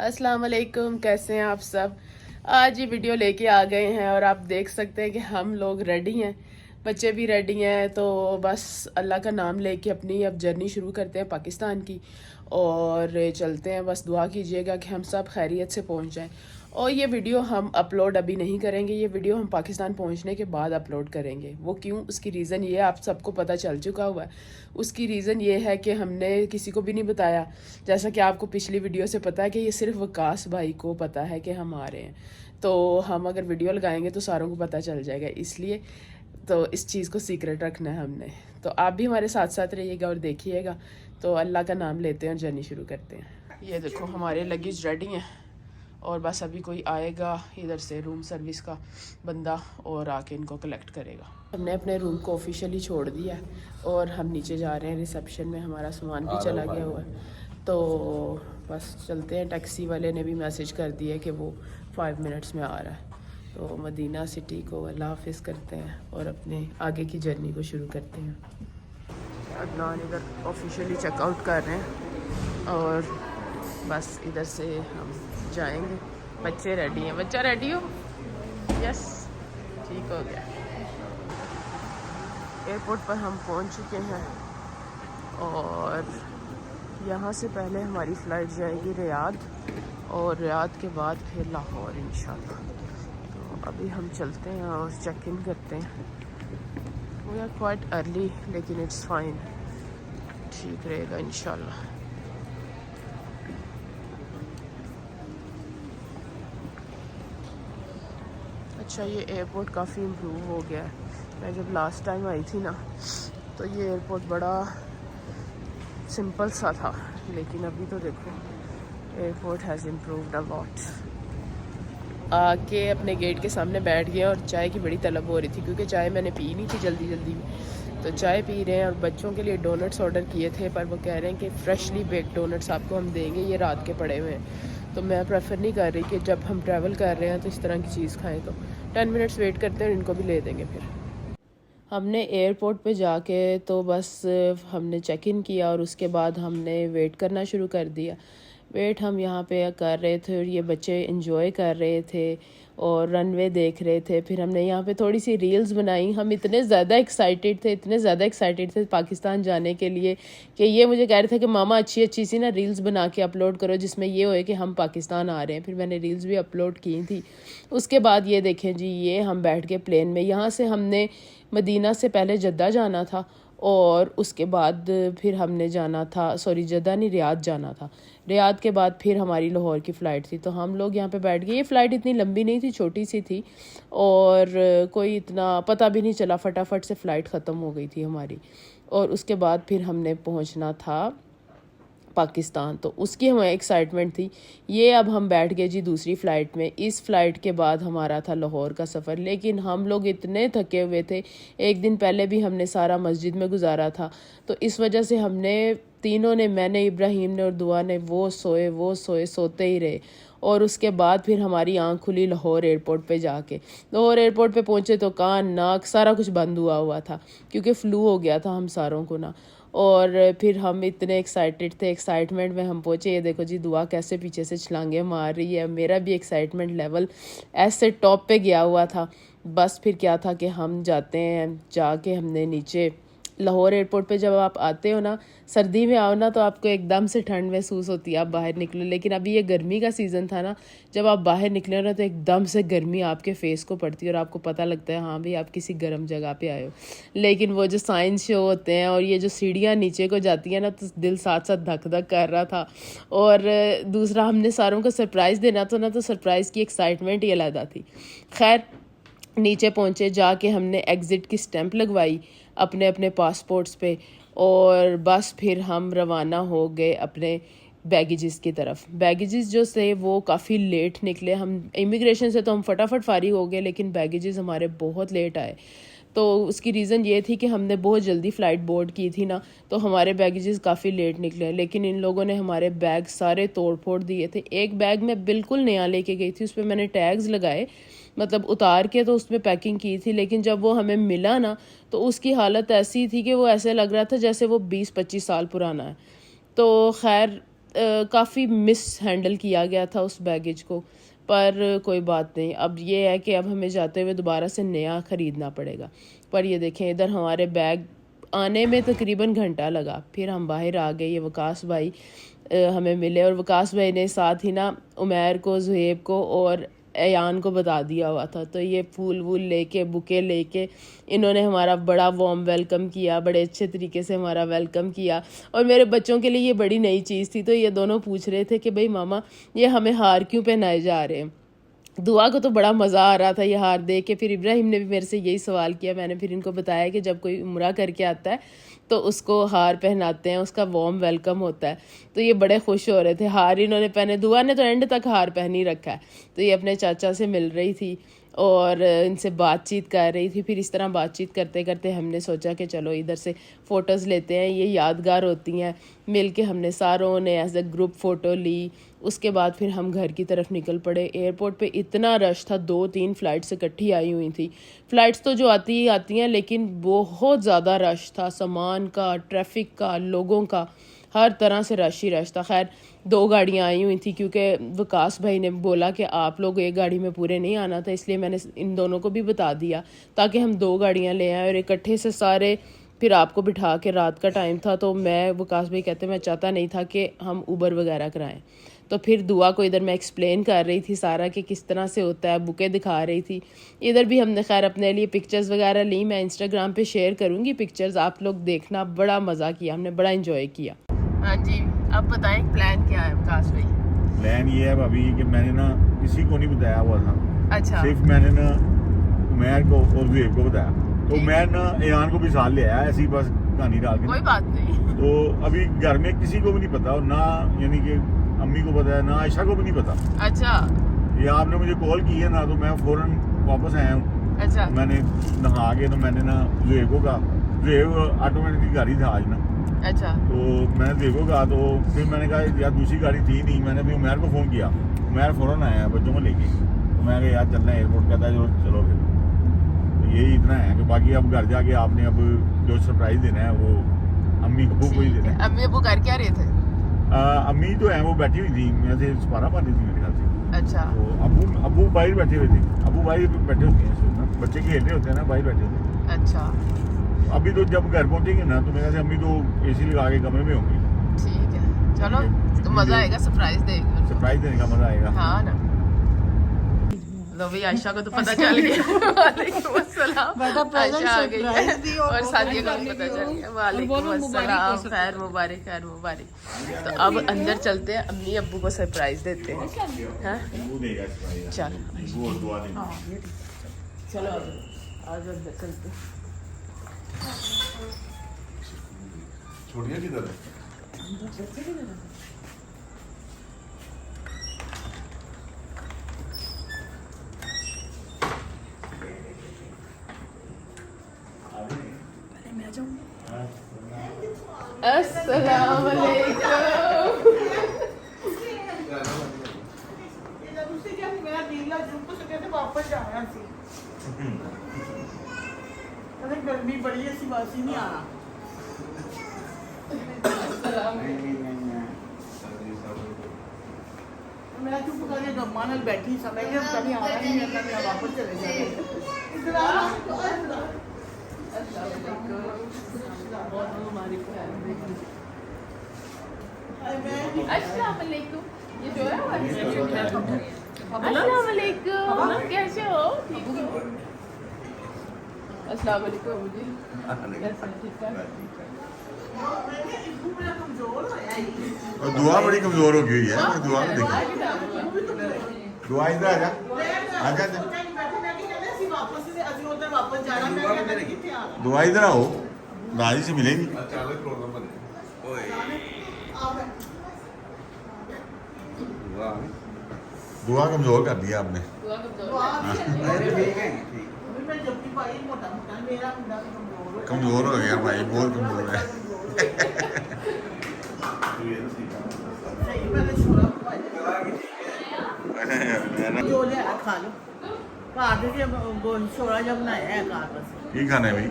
अस्सलाम वालेकुम, कैसे हैं आप सब। आज ये वीडियो लेके आ गए हैं और आप देख सकते हैं कि हम लोग रेडी हैं, बच्चे भी रेडी हैं। तो बस अल्लाह का नाम लेके अपनी अब जर्नी शुरू करते हैं पाकिस्तान की और चलते हैं। बस दुआ कीजिएगा कि हम सब खैरियत से पहुंच जाएं। और ये वीडियो हम अपलोड अभी नहीं करेंगे, ये वीडियो हम पाकिस्तान पहुंचने के बाद अपलोड करेंगे। वो क्यों, उसकी रीज़न ये आप सबको पता चल चुका हुआ है। उसकी रीज़न ये है कि हमने किसी को भी नहीं बताया, जैसा कि आपको पिछली वीडियो से पता है कि ये सिर्फ वकास भाई को पता है कि हम आ रहे हैं। तो हम अगर वीडियो लगाएंगे तो सारों को पता चल जाएगा, इसलिए तो इस चीज़ को सीक्रेट रखना है हमने। तो आप भी हमारे साथ साथ रहिएगा और देखिएगा। तो अल्लाह का नाम लेते हैं और जर्नी शुरू करते हैं। ये देखो हमारे लगेज रेडी हैं और बस अभी कोई आएगा इधर से रूम सर्विस का बंदा और आके इनको कलेक्ट करेगा। हमने अपने रूम को ऑफिशियली छोड़ दिया है और हम नीचे जा रहे हैं। रिसेप्शन में हमारा सामान भी चला गया हुआ है, तो बस चलते हैं। टैक्सी वाले ने भी मैसेज कर दिया कि वो 5 मिनट्स में आ रहा है। तो मदीना सिटी को अल्लाह हाफिज़ करते हैं और अपने आगे की जर्नी को शुरू करते हैं। अदनान इधर ऑफिशियली चेकआउट कर रहे हैं और बस इधर से हम जाएंगे। बच्चे रेडी हैं। बच्चा रेडी हो? यस, ठीक हो गया। एयरपोर्ट पर हम पहुंच चुके हैं और यहाँ से पहले हमारी फ़्लाइट जाएगी रियाद और रियाद के बाद फिर लाहौर इंशाल्लाह। तो अभी हम चलते हैं और चेक इन करते हैं। वी आर क्वाइट अर्ली लेकिन इट्स फाइन, ठीक रहेगा इंशाल्लाह। अच्छा, ये एयरपोर्ट काफ़ी इम्प्रूव हो गया है। मैं जब लास्ट टाइम आई थी ना तो ये एयरपोर्ट बड़ा सिंपल सा था, लेकिन अभी तो देखो airport has improved a lot. आके अपने गेट के सामने बैठ गए और चाय की बड़ी तलब हो रही थी, क्योंकि चाय मैंने पी नहीं थी जल्दी जल्दी में। तो चाय पी रहे हैं और बच्चों के लिए डोनट्स ऑर्डर किए थे, पर वो कह रहे हैं कि फ्रेशली बेक्ड डोनट्स आपको हम देंगे, ये रात के पड़े हुए हैं। तो मैं प्रेफर नहीं कर रही कि जब हम ट्रैवल कर रहे हैं तो इस तरह की चीज़ खाएं। तो 10 मिनट्स वेट करते हैं और इनको भी ले देंगे। फिर हमने एयरपोर्ट पे जाके तो बस हमने चेक इन किया और उसके बाद हमने वेट करना शुरू कर दिया। वेट हम यहाँ पे कर रहे थे और ये बच्चे इंजॉय कर रहे थे और रनवे देख रहे थे। फिर हमने यहाँ पे थोड़ी सी रील्स बनाई। हम इतने ज़्यादा एक्साइटेड थे पाकिस्तान जाने के लिए कि ये मुझे कह रहे थे कि मामा अच्छी अच्छी सी ना रील्स बना के अपलोड करो जिसमें ये होए कि हम पाकिस्तान आ रहे हैं। फिर मैंने रील्स भी अपलोड की थी। उसके बाद ये देखें जी, ये हम बैठ के प्लेन में, यहाँ से हमने मदीना से पहले जद्दा जाना था और उसके बाद फिर हमने जाना था, सॉरी जद्दा नहीं, रियाद जाना था। रियाद के बाद फिर हमारी लाहौर की फ़्लाइट थी। तो हम लोग यहाँ पे बैठ गए। ये फ़्लाइट इतनी लंबी नहीं थी, छोटी सी थी और कोई इतना पता भी नहीं चला, फटाफट से फ़्लाइट ख़त्म हो गई थी हमारी। और उसके बाद फिर हमने पहुँचना था पाकिस्तान, तो उसकी हमें एक्साइटमेंट थी। ये अब हम बैठ गए जी दूसरी फ़्लाइट में। इस फ़्लाइट के बाद हमारा था लाहौर का सफ़र, लेकिन हम लोग इतने थके हुए थे। एक दिन पहले भी हमने सारा मस्जिद में गुजारा था, तो इस वजह से हमने तीनों ने, मैंने, इब्राहिम ने और दुआ ने, वो सोए सोते ही रहे। और उसके बाद फिर हमारी आंख खुली लाहौर एयरपोर्ट पे जाके। लाहौर एयरपोर्ट पे पहुंचे तो कान नाक सारा कुछ बंद हुआ था, क्योंकि फ्लू हो गया था हम सारों को ना। और फिर हम इतने एक्साइटेड थे, एक्साइटमेंट में हम पहुँचे। ये देखो जी दुआ कैसे पीछे से छलांगे मार रही है। मेरा भी एक्साइटमेंट लेवल ऐसे टॉप पे गया हुआ था। बस फिर क्या था कि हम जाते हैं, जाके हमने नीचे लाहौर एयरपोर्ट पे जब आप आते हो ना, सर्दी में आओ ना तो आपको एकदम से ठंड महसूस होती है, आप बाहर निकलो। लेकिन अभी ये गर्मी का सीज़न था ना, जब आप बाहर निकले हो ना तो एकदम से गर्मी आपके फेस को पड़ती है और आपको पता लगता है हाँ भाई आप किसी गर्म जगह पे आए हो। लेकिन वो जो साइंस शो होते हैं और ये जो सीढ़ियाँ नीचे को जाती हैं ना, तो दिल साथ साथ धक धक कर रहा था। और दूसरा, हमने सारों को सरप्राइज़ देना था ना, तो सरप्राइज़ की एक्साइटमेंट ही अलग थी। खैर नीचे पहुँचे, जाके हमने एग्ज़िट की स्टैंप लगवाई अपने अपने पासपोर्ट्स पे और बस फिर हम रवाना हो गए अपने बैगेजेस की तरफ। बैगेजेस जो थे वो काफ़ी लेट निकले। हम इमिग्रेशन से तो हम फटाफट फारिग हो गए, लेकिन बैगेजेस हमारे बहुत लेट आए। तो उसकी रीज़न ये थी कि हमने बहुत जल्दी फ़्लाइट बोर्ड की थी ना, तो हमारे बैगेजेस काफ़ी लेट निकले। लेकिन इन लोगों ने हमारे बैग सारे तोड़ फोड़ दिए थे। एक बैग मैं बिल्कुल नया लेके गई थी, उस पर मैंने टैग्स लगाए, मतलब उतार के तो उसमें पैकिंग की थी। लेकिन जब वो हमें मिला ना तो उसकी हालत ऐसी थी कि वो ऐसे लग रहा था जैसे वो 20-25 साल पुराना है। तो खैर काफ़ी मिस हैंडल किया गया था उस बैगेज को, पर कोई बात नहीं। अब ये है कि अब हमें जाते हुए दोबारा से नया ख़रीदना पड़ेगा। पर ये देखें, इधर हमारे बैग आने में तकरीबन घंटा लगा, फिर हम बाहर आ गए। ये वकास भाई हमें मिले, और वकास भाई ने साथ ही ना उमैर को, ज़ुहैब को और अयान को बता दिया हुआ था। तो ये फूल वूल लेके, बुके लेके इन्होंने हमारा बड़ा वार्म वेलकम किया, बड़े अच्छे तरीके से हमारा वेलकम किया। और मेरे बच्चों के लिए ये बड़ी नई चीज़ थी, तो ये दोनों पूछ रहे थे कि भाई मामा ये हमें हार क्यों पहनाए जा रहे हैं। दुआ को तो बड़ा मज़ा आ रहा था ये हार देख के। फिर इब्राहिम ने भी मेरे से यही सवाल किया। मैंने फिर इनको बताया कि जब कोई उम्रा करके आता है तो उसको हार पहनाते हैं, उसका वार्म वेलकम होता है। तो ये बड़े खुश हो रहे थे। हार इन्होंने पहने, दुआ ने तो एंड तक हार पहन ही रखा है। तो ये अपने चाचा से मिल रही थी और इनसे बातचीत कर रही थी। फिर इस तरह बातचीत करते करते हमने सोचा कि चलो इधर से फ़ोटोज़ लेते हैं, ये यादगार होती हैं। मिल के हमने सारों ने एज अ ग्रुप फ़ोटो ली। उसके बाद फिर हम घर की तरफ निकल पड़े। एयरपोर्ट पे इतना रश था, 2-3 फ़्लाइट्स इकट्ठी आई हुई थी। फ़्लाइट्स तो जो आती ही आती हैं, लेकिन बहुत ज़्यादा रश था, सामान का, ट्रैफिक का, लोगों का, हर तरह से रश ही रश था। खैर 2 गाड़ियाँ आई हुई थी, क्योंकि वकास भाई ने बोला कि आप लोग एक गाड़ी में पूरे नहीं आना था, इसलिए मैंने इन दोनों को भी बता दिया ताकि हम 2 गाड़ियाँ ले आएँ और इकट्ठे से सारे फिर आपको बिठा के। रात का टाइम था, तो मैं, वकास भाई कहते मैं चाहता नहीं था कि हम ऊबर वगैरह कराएं। तो फिर दुआ को इधर मैं एक्सप्लेन कर रही थी सारा कि किस तरह से होता है, बुके दिखा रही थी। इधर भी हमने खैर अपने लिए पिक्चर्स वगैरह ली। मैं इंस्टाग्राम पे शेयर करूँगी पिक्चर्स, आप लोग देखना। बड़ा मज़ा किया हमने, बड़ा इंजॉय किया। हाँ जी, अब बताएं प्लान क्या है वकास भाई? प्लान ये है भाभी कि मैंने ना किसी को नहीं बताया हुआ था। अच्छा। सिर्फ मैंने ना उमैर को और ज़ुहैब को बताया। तो मैं ना अयान को भी साथ ले आया, ऐसी बस कहानी डाल के। कोई बात नहीं। तो अभी घर में किसी को भी नहीं पता, और ना यानी कि अम्मी को पता है, ना आयशा को भी नहीं पता। अच्छा। ये आपने मुझे कॉल की है ना, तो मैं फौरन वापस आया हूँ। अच्छा। मैंने नहा के, तो मैंने ना ज़ुहैब को कहा, ज़ुहैब ऑटोमेटिक गाड़ी था आज ना। अच्छा। तो मैंने देखो कहा, तो फिर मैंने कहा यार दूसरी गाड़ी थी नहीं। मैंने भी उमैर को फ़ोन किया, उमैर फ़ौरन आया बच्चों को लेके। तो मैं कहा यार चलना है एयरपोर्ट, कहता है चलो फिर। तो यही इतना है कि बाकी अब घर जाके आपने अब जो सरप्राइज़ देना है वो अम्मी अब्बू को ही देना है। अम्मी अब्बू घर क्या रहे थे? अम्मी तो है वो बैठी हुई थी, मैं से सपारा पा रही थी मेरे ख्याल से। अच्छा। तो अब्बू बाहर बैठे हुए थे। अब्बू बाहर बैठे होते हैं, बच्चे खेल रहे होते हैं ना, बाहर बैठे होते हैं। अच्छा। अभी तो जब घर पहुंचेंगे ना, तो मेरे से अम्मी तो एसी लगा के कमरे में होंगी। ठीक है, चलो तो मज़ा आएगा, सरप्राइज देंगे। सरप्राइज देने का मज़ा आएगा। हाँ ना। लो भाई, आयशा को तो पता चल गया। वालेकुम अस्सलाम। आयशा आ गई है और सादिया को भी पता चल गया। वालेकुम अस्सलाम, खैर मुबारक, खैर मुबारक। तो अब अंदर चलते हैं, अम्मी अब्बू को सरप्राइज देते हैं। हाँ चलो आज अंदर चलते हैं। छोड़िए किधर है? अस्सलाम वालेकुम। गर्मी बड़ी ऐसी बासी नहीं आना। मैं चुप करके गम्मा नाल बैठी सब, मैं जब कभी आना नहीं है, मैं वापस चले जाएंगे। अस्सलाम वालेकुम। ये जो है अस्सलाम वालेकुम, कैसे हो? ठीक हो? अस्सलाम वालेकुम जी, कैसे ठीक है? और दुआ बड़ी कमजोर हो गई है। दुआ में देखो, दुआ इधर आ जा, आ जा। दुआ इधर आओ, दादी से मिलेंगी। दुआ कमजोर कर दिया आपने। कमजोर हो गया भाई, बहुत कमजोर है। खा लो छोड़ा जब बनाया है। की खाना है भाई?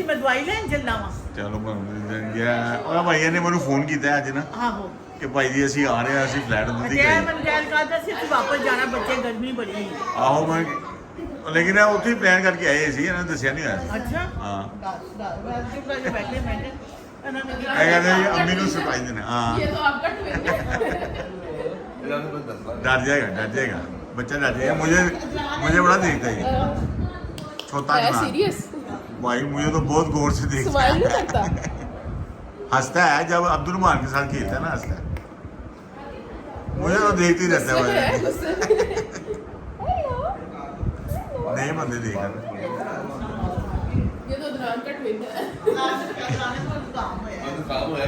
मैं दवाई लैन चलना वा। ਚਲੋ ਉਹ ਭਾਈਆ ਨੇ ਮੈਨੂੰ ਫੋਨ ਕੀਤਾ ਅੱਜ ਨਾ ਆਹੋ ਕਿ ਭਾਈ ਜੀ ਅਸੀਂ ਆ ਰਹੇ ਹਾਂ, ਅਸੀਂ ਫਲੈਟ ਦੀ ਤੇ ਮੈਂ ਗੱਲ ਕਰਦਾ ਸੀ ਕਿ ਵਾਪਸ ਜਾਣਾ, ਬੱਚੇ ਗਰਮੀ ਬੜੀ ਹੈ। ਆਹੋ ਮੈਂ ਲੇਕਿਨ ਉੱਥੇ ਹੀ ਪਲਾਨ ਕਰਕੇ ਆਏ ਸੀ, ਇਹਨਾਂ ਨੇ ਦੱਸਿਆ ਨਹੀਂ ਹੋਇਆ। ਅੱਛਾ ਹਾਂ ਮੈਂ ਚੁੱਪ ਕਰਕੇ ਬੈਠੇ ਇਹਨਾਂ ਨੇ ਇਹ ਕਹਿੰਦੇ ਜੀ ਅੰਮੀ ਨੂੰ ਸਰਪ੍ਰਾਈਜ਼ ਦੇਣਾ। ਹਾਂ ये तो आपका ट्विन है। डर जाएगा बच्चा डर जाएगा। मुझे बड़ा देखता है छोटा है ना सीरियस, भाई, मुझे तो बहुत गौर से देखता स्माइल नहीं है, करता। हंसता है जब अब्दुल मान के साथ खेलता है ना, हंसता है। मुझे तो देखते ही रहता है भाई, नहीं बंदे देख रहे। ये तो दुरान का ट्विन है। काम होया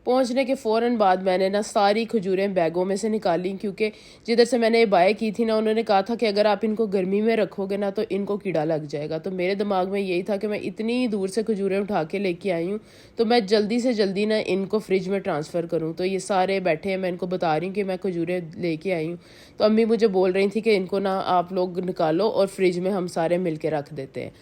पहुंचने के फ़ौरन बाद मैंने ना सारी खजूरें बैगों में से निकाली, क्योंकि जिधर से मैंने ये बाय की थी ना, उन्होंने कहा था कि अगर आप इनको गर्मी में रखोगे ना तो इनको कीड़ा लग जाएगा। तो मेरे दिमाग में यही था कि मैं इतनी दूर से खजूरें उठा के लेके आई हूँ तो मैं जल्दी से जल्दी ना इनको फ्रिज में ट्रांसफ़र करूँ। तो ये सारे बैठे हैं, मैं इनको बता रही हूँ कि मैं खजूरें लेके आई हूँ। तो अम्मी मुझे बोल रही थी कि इनको ना आप लोग निकालो और फ्रिज में हम सारे मिल के रख देते हैं।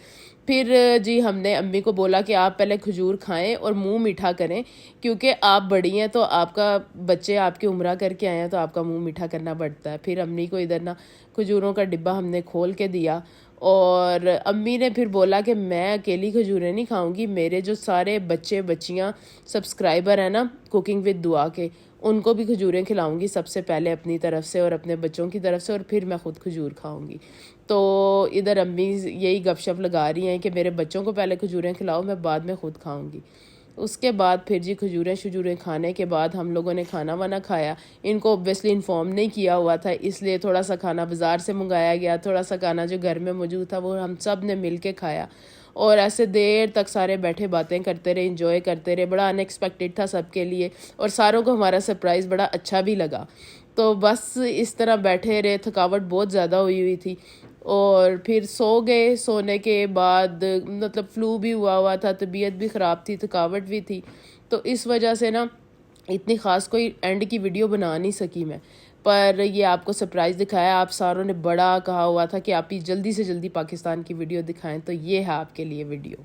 फिर जी हमने अम्मी को बोला कि आप पहले खजूर खाएं और मुंह मीठा करें, क्योंकि आप बड़ी हैं तो आपका बच्चे आपकी उम्र करके आए हैं तो आपका मुंह मीठा करना पड़ता है। फिर अम्मी को इधर ना खजूरों का डिब्बा हमने खोल के दिया और अम्मी ने फिर बोला कि मैं अकेली खजूरें नहीं खाऊंगी, मेरे जो सारे बच्चे बच्चियां सब्सक्राइबर हैं ना कुकिंग विद दुआ के, उनको भी खजूरें खिलाऊंगी सबसे पहले अपनी तरफ से और अपने बच्चों की तरफ से, और फिर मैं ख़ुद खजूर खाऊंगी। तो इधर अम्मी यही गपशप लगा रही हैं कि मेरे बच्चों को पहले खजूरें खिलाओ, मैं बाद में ख़ुद खाऊंगी। उसके बाद फिर जी खजूरें खाने के बाद हम लोगों ने खाना वाना खाया। इनको ऑब्वियसली इन्फॉर्म नहीं किया हुआ था, इसलिए थोड़ा सा खाना बाज़ार से मंगाया गया, थोड़ा सा खाना जो घर में मौजूद था वो हम सब ने मिल के खाया और ऐसे देर तक सारे बैठे बातें करते रहे, इंजॉय करते रहे। बड़ा अनएक्सपेक्टेड था सबके लिए और सारों को हमारा सरप्राइज़ बड़ा अच्छा भी लगा। तो बस इस तरह बैठे रहे, थकावट बहुत ज़्यादा हुई थी और फिर सो गए। सोने के बाद मतलब फ्लू भी हुआ था, तबीयत भी ख़राब थी, थकावट भी थी, तो इस वजह से ना इतनी ख़ास कोई एंड की वीडियो बना नहीं सकी मैं, पर ये आपको सरप्राइज़ दिखाया। आप सारों ने बड़ा कहा हुआ था कि आप ही जल्दी से जल्दी पाकिस्तान की वीडियो दिखाएं, तो ये है आपके लिए वीडियो।